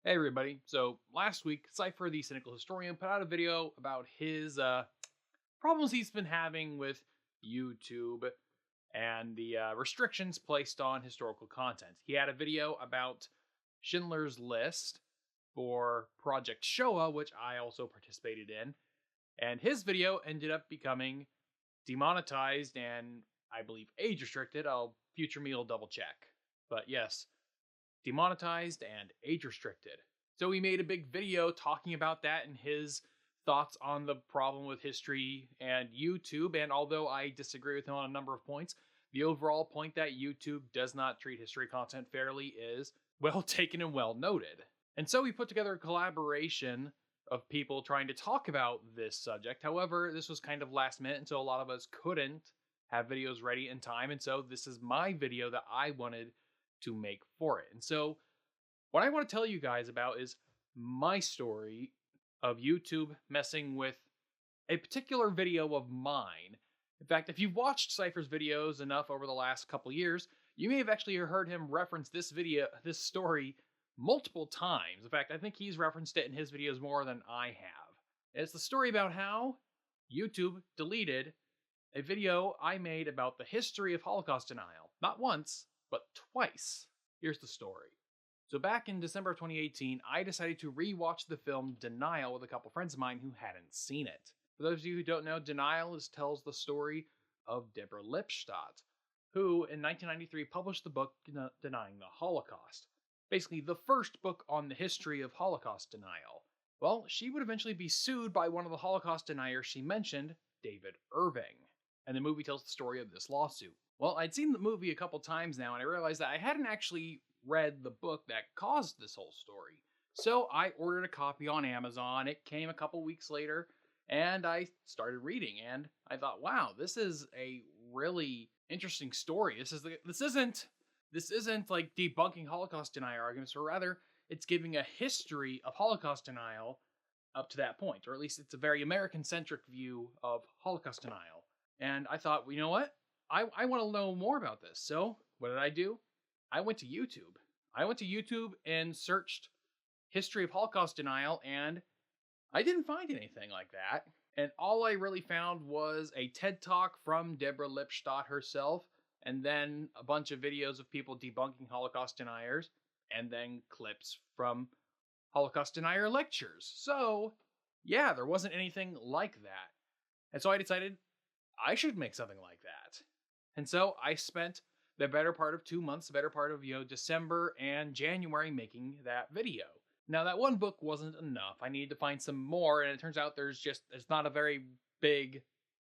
Hey everybody. So last week, Cypher the Cynical Historian put out a video about his problems he's been having with YouTube and the restrictions placed on historical content. He had a video about Schindler's List for Project Shoah, which I also participated in, and his video ended up becoming demonetized and I believe age restricted. Future me will double check. But yes, demonetized and age restricted. So he made a big video talking about that and his thoughts on the problem with history and YouTube. And although I disagree with him on a number of points, the overall point that YouTube does not treat history content fairly is well taken and well noted. And so we put together a collaboration of people trying to talk about this subject. However, this was kind of last minute, and so a lot of us couldn't have videos ready in time. And so this is my video that I wanted to make for it. And so what I want to tell you guys about is my story of YouTube messing with a particular video of mine. In fact, if you've watched Cypher's videos enough over the last couple years, you may have actually heard him reference this story multiple times. In fact, I think he's referenced it in his videos more than I have. It's the story about how YouTube deleted a video I made about the history of Holocaust denial. Not once, but twice. Here's the story. So back in December of 2018, I decided to rewatch the film Denial with a couple friends of mine who hadn't seen it. For those of you who don't know, Denial tells the story of Deborah Lipstadt, who in 1993 published the book Denying the Holocaust. Basically, the first book on the history of Holocaust denial. Well, she would eventually be sued by one of the Holocaust deniers she mentioned, David Irving. And the movie tells the story of this lawsuit. Well, I'd seen the movie a couple times now, and I realized that I hadn't actually read the book that caused this whole story. So I ordered a copy on Amazon. It came a couple weeks later, and I started reading, and I thought, wow, this is a really interesting story. This isn't like debunking Holocaust denier arguments, or rather, it's giving a history of Holocaust denial up to that point, or at least it's a very American-centric view of Holocaust denial. And I thought, well, you know what? I want to know more about this. So what did I do? I went to YouTube. I went to YouTube and searched history of Holocaust denial, and I didn't find anything like that. And all I really found was a TED Talk from Deborah Lipstadt herself, and then a bunch of videos of people debunking Holocaust deniers, and then clips from Holocaust denier lectures. So, yeah, there wasn't anything like that. And so I decided I should make something like that. And so I spent the better part of 2 months, the better part of, December and January making that video. Now, that one book wasn't enough. I needed to find some more, and it turns out there's not a very big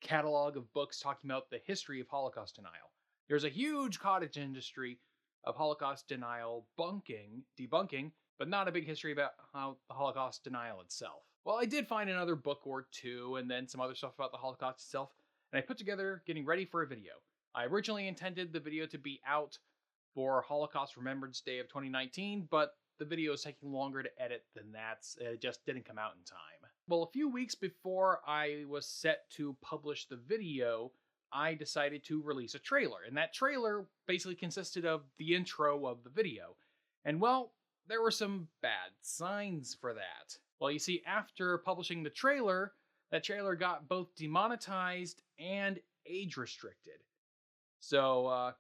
catalog of books talking about the history of Holocaust denial. There's a huge cottage industry of Holocaust denial debunking, but not a big history about how the Holocaust denial itself. Well, I did find another book or two, and then some other stuff about the Holocaust itself, and I put together getting ready for a video. I originally intended the video to be out for Holocaust Remembrance Day of 2019, but the video is taking longer to edit than that. It just didn't come out in time. Well, a few weeks before I was set to publish the video, I decided to release a trailer. And that trailer basically consisted of the intro of the video. And well, there were some bad signs for that. Well, you see, after publishing the trailer, that trailer got both demonetized and age restricted. So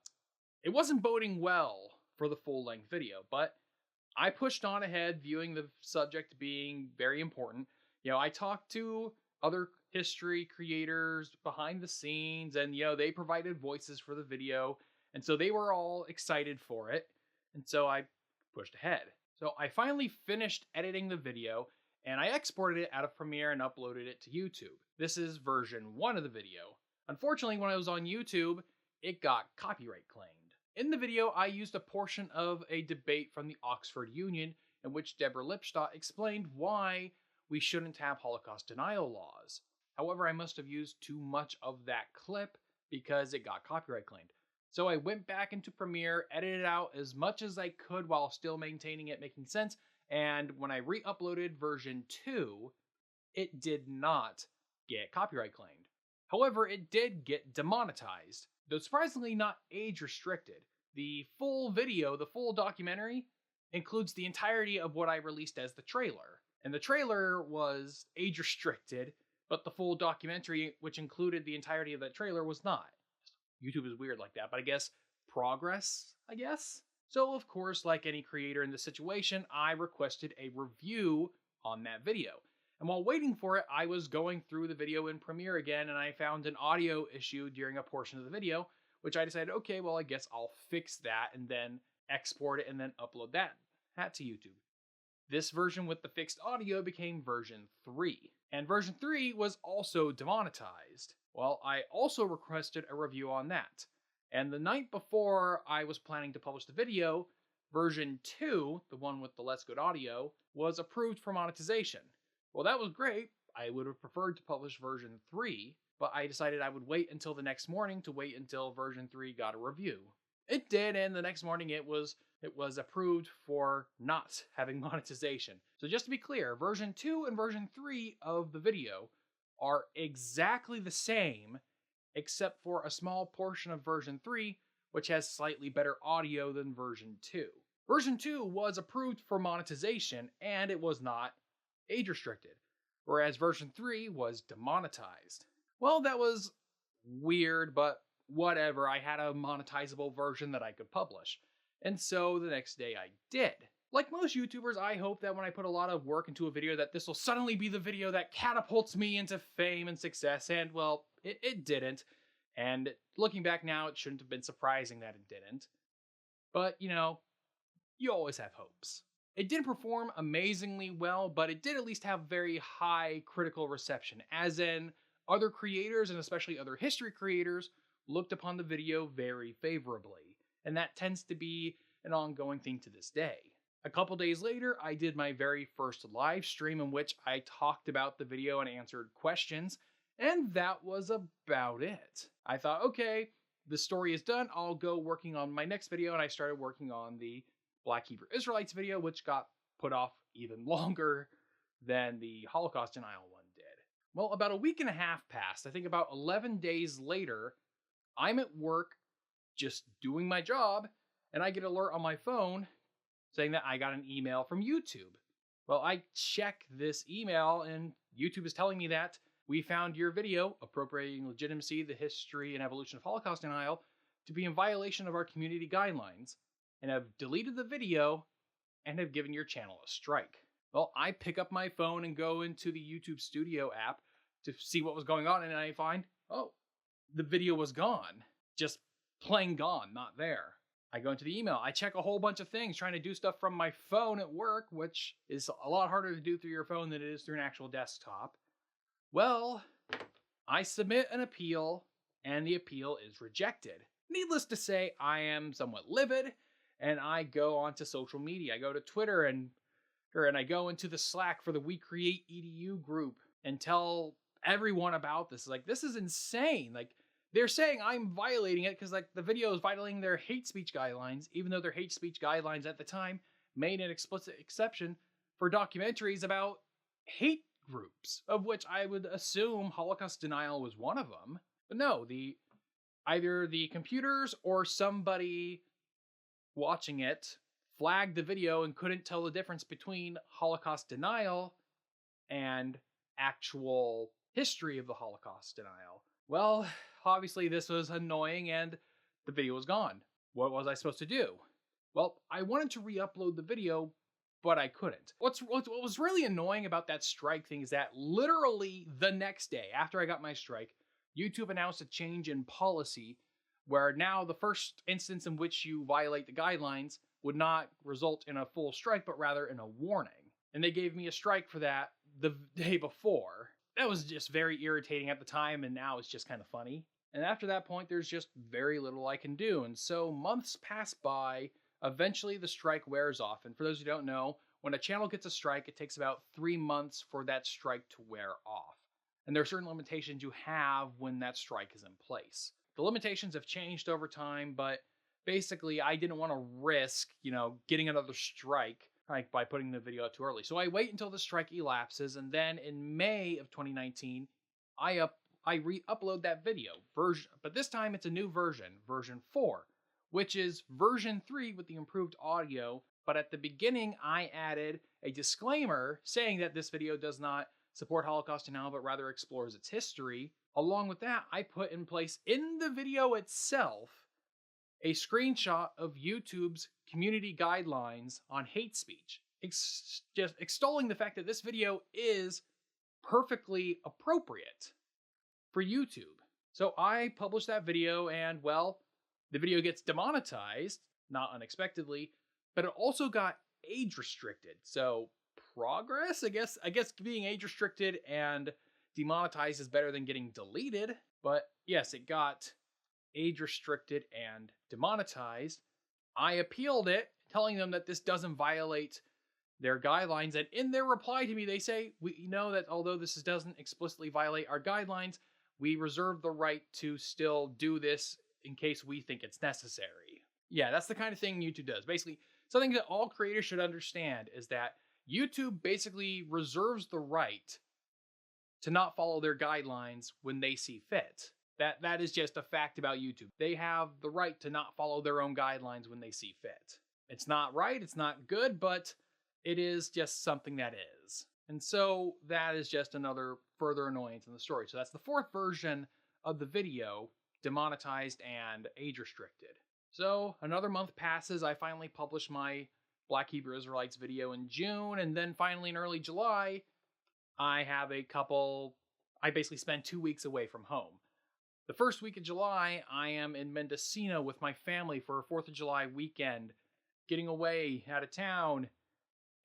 it wasn't boding well for the full-length video, but I pushed on ahead, viewing the subject being very important. I talked to other history creators behind the scenes, and they provided voices for the video, and so they were all excited for it, and so I pushed ahead. So I finally finished editing the video, and I exported it out of Premiere and uploaded it to YouTube. This is version 1 of the video. Unfortunately, when I was on YouTube, it got copyright claimed. In the video, I used a portion of a debate from the Oxford Union in which Deborah Lipstadt explained why we shouldn't have Holocaust denial laws. However, I must have used too much of that clip because it got copyright claimed. So I went back into Premiere, edited out as much as I could while still maintaining it making sense, and when I re-uploaded version 2, it did not get copyright claimed. However, it did get demonetized, though surprisingly not age restricted. The full video, the full documentary, includes the entirety of what I released as the trailer. And the trailer was age restricted, but the full documentary, which included the entirety of that trailer, was not. YouTube is weird like that, but I guess progress, I guess? So, of course, like any creator in this situation, I requested a review on that video. And while waiting for it, I was going through the video in Premiere again, and I found an audio issue during a portion of the video, which I decided, okay, well, I guess I'll fix that and then export it and then upload that to YouTube. This version with the fixed audio became version 3. And version 3 was also demonetized. Well, I also requested a review on that. And the night before I was planning to publish the video, version 2, the one with the less good audio, was approved for monetization. Well, that was great. I would have preferred to publish version 3, but I decided I would wait until the next morning to wait until version 3 got a review. It did, and the next morning it was approved for not having monetization. So just to be clear, version 2 and version 3 of the video are exactly the same, except for a small portion of version 3, which has slightly better audio than version 2. Version 2 was approved for monetization, and it was not age restricted, whereas version 3 was demonetized. Well, that was weird, but whatever. I had a monetizable version that I could publish. And so the next day I did. Like most YouTubers, I hope that when I put a lot of work into a video that this will suddenly be the video that catapults me into fame and success, and well, it didn't. And looking back now, it shouldn't have been surprising that it didn't. But, you always have hopes. It didn't perform amazingly well, but it did at least have very high critical reception, as in other creators, and especially other history creators, looked upon the video very favorably. And that tends to be an ongoing thing to this day. A couple days later, I did my very first live stream in which I talked about the video and answered questions, and that was about it. I thought, okay, the story is done, I'll go working on my next video, and I started working on the Black Hebrew Israelites video, which got put off even longer than the Holocaust denial one did. Well, about a week and a half passed. I think about 11 days later, I'm at work just doing my job, and I get an alert on my phone saying that I got an email from YouTube. Well, I check this email, and YouTube is telling me that we found your video, Appropriating Legitimacy, the History and Evolution of Holocaust Denial, to be in violation of our community guidelines, and have deleted the video and have given your channel a strike. Well, I pick up my phone and go into the YouTube Studio app to see what was going on, and I find, oh, the video was gone. Just plain gone, not there. I go into the email. I check a whole bunch of things, trying to do stuff from my phone at work, which is a lot harder to do through your phone than it is through an actual desktop. Well, I submit an appeal, and the appeal is rejected. Needless to say, I am somewhat livid, and I go onto social media. I go to Twitter and I go into the Slack for the We Create EDU group and tell everyone about this. Like, this is insane. Like, they're saying I'm violating it because, like, the video is violating their hate speech guidelines, even though their hate speech guidelines at the time made an explicit exception for documentaries about hate groups, of which I would assume Holocaust denial was one of them. But no, either the computers or somebody watching it flagged the video and couldn't tell the difference between Holocaust denial and actual history of the Holocaust denial. Well, obviously this was annoying and the video was gone. What was I supposed to do? Well, I wanted to re-upload the video, but I couldn't. What was really annoying about that strike thing is that literally the next day after I got my strike, YouTube announced a change in policy where now the first instance in which you violate the guidelines would not result in a full strike, but rather in a warning. And they gave me a strike for that the day before. That was just very irritating at the time, and now it's just kind of funny. And after that point, there's just very little I can do. And so months pass by. Eventually, the strike wears off. And for those who don't know, when a channel gets a strike, it takes about 3 months for that strike to wear off. And there are certain limitations you have when that strike is in place. The limitations have changed over time, but basically, I didn't want to risk, getting another strike by putting the video out too early. So I wait until the strike elapses, and then in May of 2019, I re-upload that video version, but this time it's a new version, version 4, which is version 3 with the improved audio But at the beginning, I added a disclaimer saying that this video does not support Holocaust denial, but rather explores its history. Along with that, I put in place in the video itself a screenshot of YouTube's community guidelines on hate speech, just extolling the fact that this video is perfectly appropriate for YouTube. So I published that video, and well, the video gets demonetized, not unexpectedly, but it also got age restricted. So progress, I guess being age restricted and demonetized is better than getting deleted. But yes, it got age restricted and demonetized. I appealed it, telling them that this doesn't violate their guidelines, and in their reply to me, they say, we know that although this doesn't explicitly violate our guidelines, we reserve the right to still do this in case we think it's necessary. Yeah, that's the kind of thing YouTube does. Basically, something that all creators should understand is that YouTube basically reserves the right to not follow their guidelines when they see fit. That is just a fact about YouTube. They have the right to not follow their own guidelines when they see fit. It's not right, it's not good, but it is just something that is. And so that is just another further annoyance in the story. So that's the fourth version of the video, demonetized and age restricted. So another month passes, I finally publish my Black Hebrew Israelites video in June, and then finally in early July, I basically spend 2 weeks away from home. The first week of July, I am in Mendocino with my family for a 4th of July weekend, getting away out of town.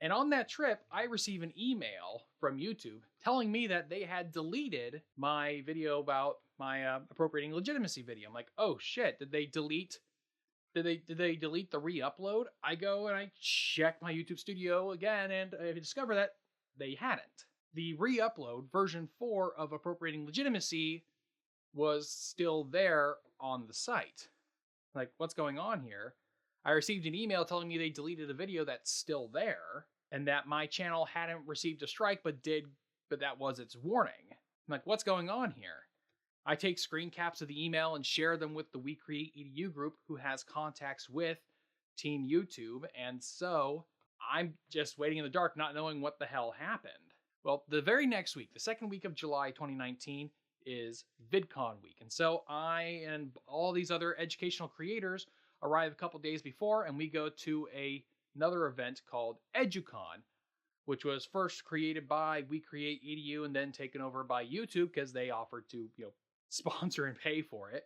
And on that trip, I receive an email from YouTube telling me that they had deleted my video about my appropriating legitimacy video. I'm like, oh shit, did they delete the re-upload? I go and I check my YouTube studio again, and I discover that they hadn't. The re-upload, version 4 of appropriating legitimacy, was still there on the site. Like, what's going on here? I received an email telling me they deleted a video that's still there, and that my channel hadn't received a strike, but that was its warning. I'm like, what's going on here? I take screen caps of the email and share them with the We Create EDU group, who has contacts with Team YouTube, and so I'm just waiting in the dark, not knowing what the hell happened. Well, the very next week, the second week of July 2019, is VidCon week, and so I and all these other educational creators arrive a couple days before, and we go to another event called EduCon, which was first created by We Create EDU and then taken over by YouTube because they offered to, sponsor and pay for it.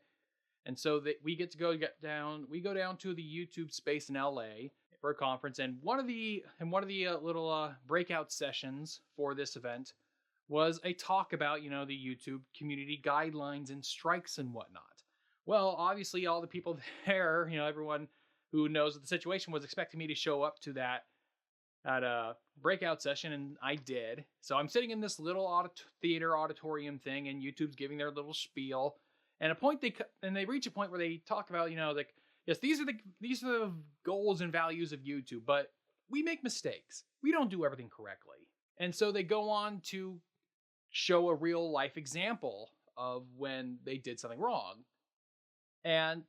And so that we go down to the YouTube space in LA for a conference, and one of the little breakout sessions for this event was a talk about, the YouTube community guidelines and strikes and whatnot. Well, obviously all the people there, everyone who knows the situation was expecting me to show up to that at a breakout session, and I did. So I'm sitting in this little theater auditorium thing, and YouTube's giving their little spiel. And they reach a point where they talk about, like, yes, these are the goals and values of YouTube, but we make mistakes. We don't do everything correctly. And so they go on to show a real life example of when they did something wrong. And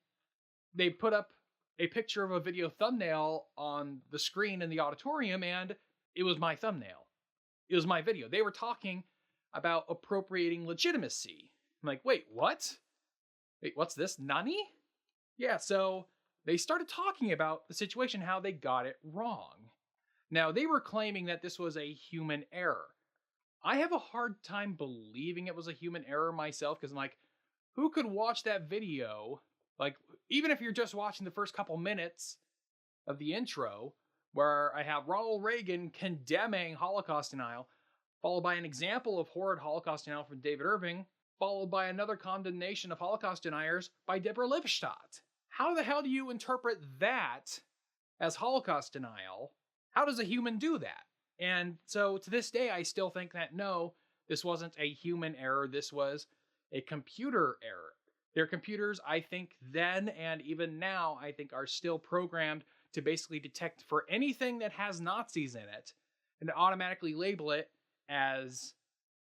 they put up a picture of a video thumbnail on the screen in the auditorium, and it was my thumbnail. It was my video. They were talking about appropriating legitimacy. I'm like, wait, what? Wait, what's this? Nani? Yeah, so they started talking about the situation, how they got it wrong. Now, they were claiming that this was a human error. I have a hard time believing it was a human error myself, because I'm like, who could watch that video? Like, even if you're just watching the first couple minutes of the intro, where I have Ronald Reagan condemning Holocaust denial, followed by an example of horrid Holocaust denial from David Irving, followed by another condemnation of Holocaust deniers by Deborah Lipstadt. How the hell do you interpret that as Holocaust denial? How does a human do that? And so to this day, I still think that no, this wasn't a human error. This was a computer error. Their computers, I think then and even now, I think are still programmed to basically detect for anything that has Nazis in it and to automatically label it as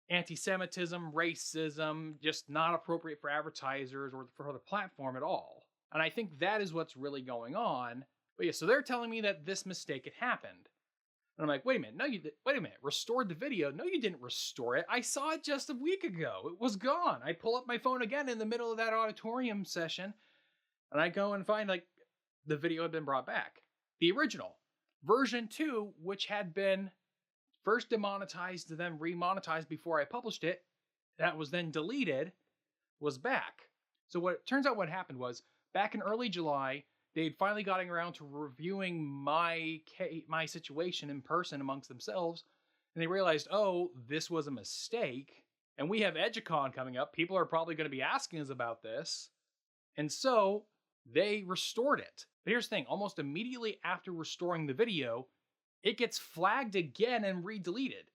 anti-Semitism, racism, just not appropriate for advertisers or for the platform at all. And I think that is what's really going on. But yeah, so they're telling me that this mistake had happened. And I'm like, wait a minute, no, wait a minute, restored the video? No, you didn't restore it. I saw it just a week ago. It was gone. I pull up my phone again in the middle of that auditorium session, and I go and find like the video had been brought back. The original version 2, which had been first demonetized and then remonetized before I published it, that was then deleted, was back. So what it turns out what happened was, back in early July, they'd finally gotten around to reviewing my situation in person amongst themselves, and they realized, oh, this was a mistake, and we have EduCon coming up. People are probably going to be asking us about this, and so they restored it. But here's the thing, almost immediately after restoring the video, it gets flagged again and re-deleted.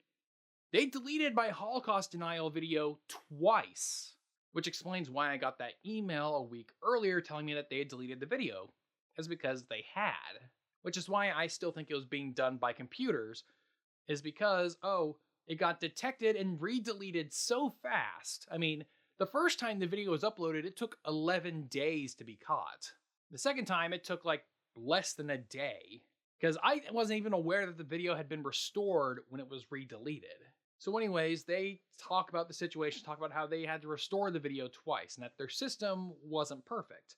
They deleted my Holocaust denial video twice, which explains why I got that email a week earlier telling me that they had deleted the video. Is because they had, which is why I still think it was being done by computers, is because, oh, it got detected and re-deleted so fast. I mean, the first time the video was uploaded, it took 11 days to be caught. The second time, it took like less than a day, because I wasn't even aware that the video had been restored when it was re-deleted. So anyways, they talk about the situation, talk about how they had to restore the video twice, and that their system wasn't perfect.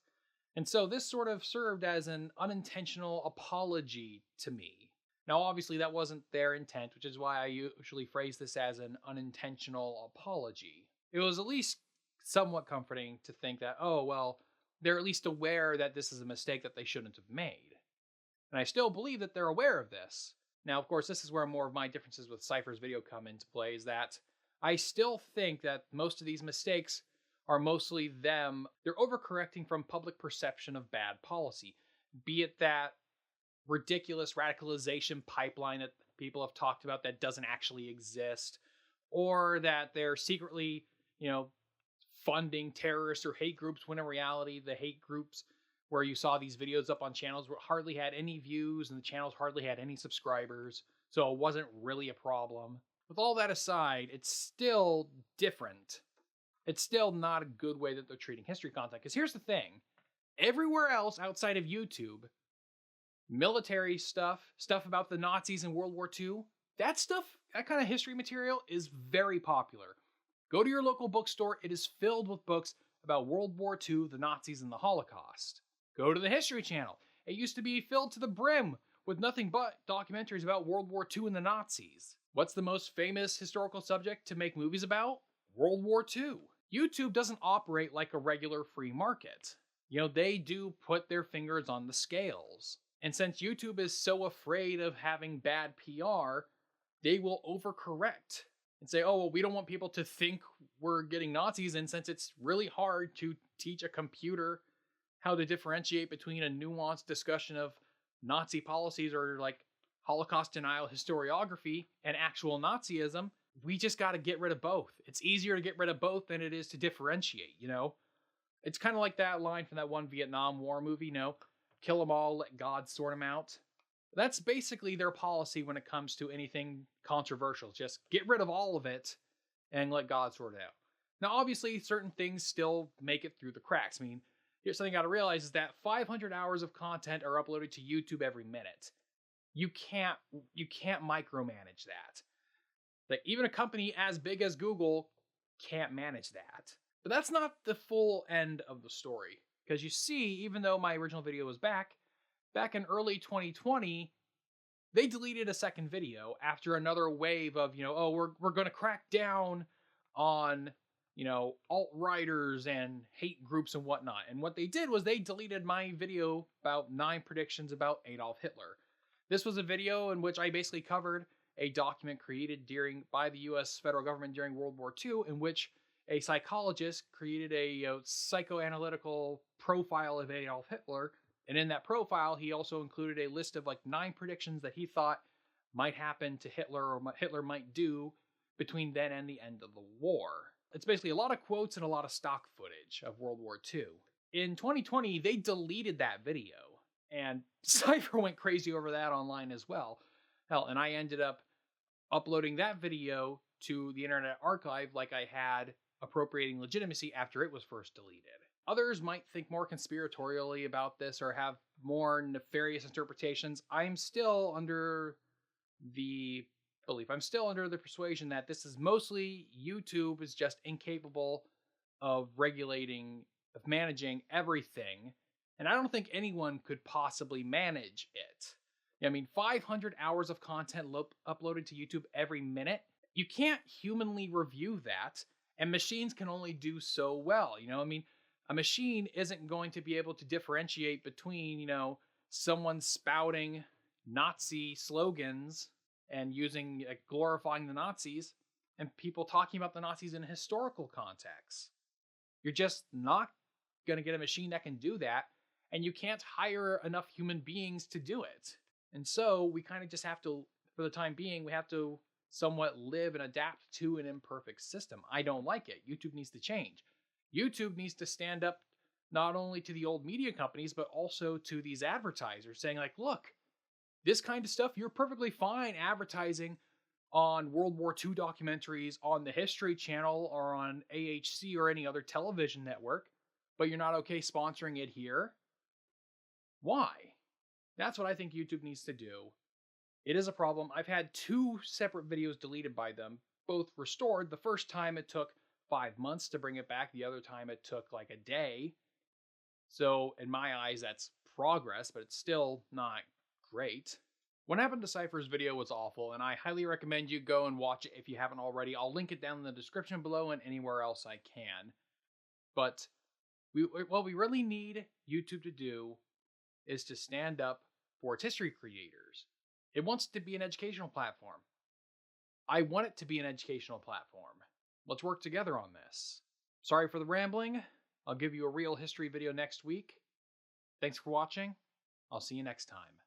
And so this sort of served as an unintentional apology to me. Now, obviously, that wasn't their intent, which is why I usually phrase this as an unintentional apology. It was at least somewhat comforting to think that, oh, well, they're at least aware that this is a mistake that they shouldn't have made. And I still believe that they're aware of this. Now, of course, this is where more of my differences with Cypher's video come into play, is that I still think that most of these mistakes are mostly them. They're overcorrecting from public perception of bad policy, be it that ridiculous radicalization pipeline that people have talked about that doesn't actually exist, or that they're secretly, funding terrorists or hate groups, when in reality, the hate groups where you saw these videos up on channels hardly had any views and the channels hardly had any subscribers, so it wasn't really a problem. With all that aside, it's still different. It's still not a good way that they're treating history content. Because here's the thing. Everywhere else outside of YouTube, military stuff about the Nazis in World War II, that kind of history material is very popular. Go to your local bookstore. It is filled with books about World War II, the Nazis, and the Holocaust. Go to the History Channel. It used to be filled to the brim with nothing but documentaries about World War II and the Nazis. What's the most famous historical subject to make movies about? World War II. YouTube doesn't operate like a regular free market. They do put their fingers on the scales. And since YouTube is so afraid of having bad PR, they will overcorrect and say, oh, well, we don't want people to think we're getting Nazis. And since it's really hard to teach a computer how to differentiate between a nuanced discussion of Nazi policies or like Holocaust denial historiography and actual Nazism, we just got to get rid of both. It's easier to get rid of both than it is to differentiate, It's kind of like that line from that one Vietnam War movie, kill them all, let God sort them out. That's basically their policy when it comes to anything controversial. Just get rid of all of it and let God sort it out. Now, obviously, certain things still make it through the cracks. I mean, here's something you got to realize is that 500 hours of content are uploaded to YouTube every minute. You can't micromanage that. Like, even a company as big as Google can't manage that. But that's not the full end of the story. Because you see, even though my original video was back in early 2020, they deleted a second video after another wave of, we're going to crack down on, alt-righters and hate groups and whatnot. And what they did was they deleted my video about 9 predictions about Adolf Hitler. This was a video in which I basically covered a document created by the U.S. federal government during World War II, in which a psychologist created a psychoanalytical profile of Adolf Hitler, and in that profile, he also included a list of 9 predictions that he thought might happen to Hitler or what Hitler might do between then and the end of the war. It's basically a lot of quotes and a lot of stock footage of World War II. In 2020, they deleted that video, and Cypher went crazy over that online as well. Hell, and I ended up uploading that video to the Internet Archive like I had appropriating legitimacy after it was first deleted. Others might think more conspiratorially about this or have more nefarious interpretations. I'm still under the I'm still under the persuasion that this is mostly YouTube is just incapable of managing everything. And I don't think anyone could possibly manage it. I mean, 500 hours of content uploaded to YouTube every minute. You can't humanly review that, and machines can only do so well. I mean, a machine isn't going to be able to differentiate between, someone spouting Nazi slogans and glorifying the Nazis and people talking about the Nazis in a historical context. You're just not going to get a machine that can do that, and you can't hire enough human beings to do it. And so we kind of just have to, for the time being, we have to somewhat live and adapt to an imperfect system. I don't like it. YouTube needs to change. YouTube needs to stand up not only to the old media companies, but also to these advertisers saying like, look, this kind of stuff, you're perfectly fine advertising on World War II documentaries, on the History Channel, or on AHC or any other television network, but you're not okay sponsoring it here? Why? That's what I think YouTube needs to do. It is a problem. I've had 2 separate videos deleted by them, both restored. The first time it took 5 months to bring it back. The other time it took like a day. So in my eyes, that's progress, but it's still not great. What Happened to Cypher's video was awful, and I highly recommend you go and watch it if you haven't already. I'll link it down in the description below and anywhere else I can. But what we really need YouTube to do is to stand up for its history creators. It wants to be an educational platform. I want it to be an educational platform. Let's work together on this. Sorry for the rambling. I'll give you a real history video next week. Thanks for watching. I'll see you next time.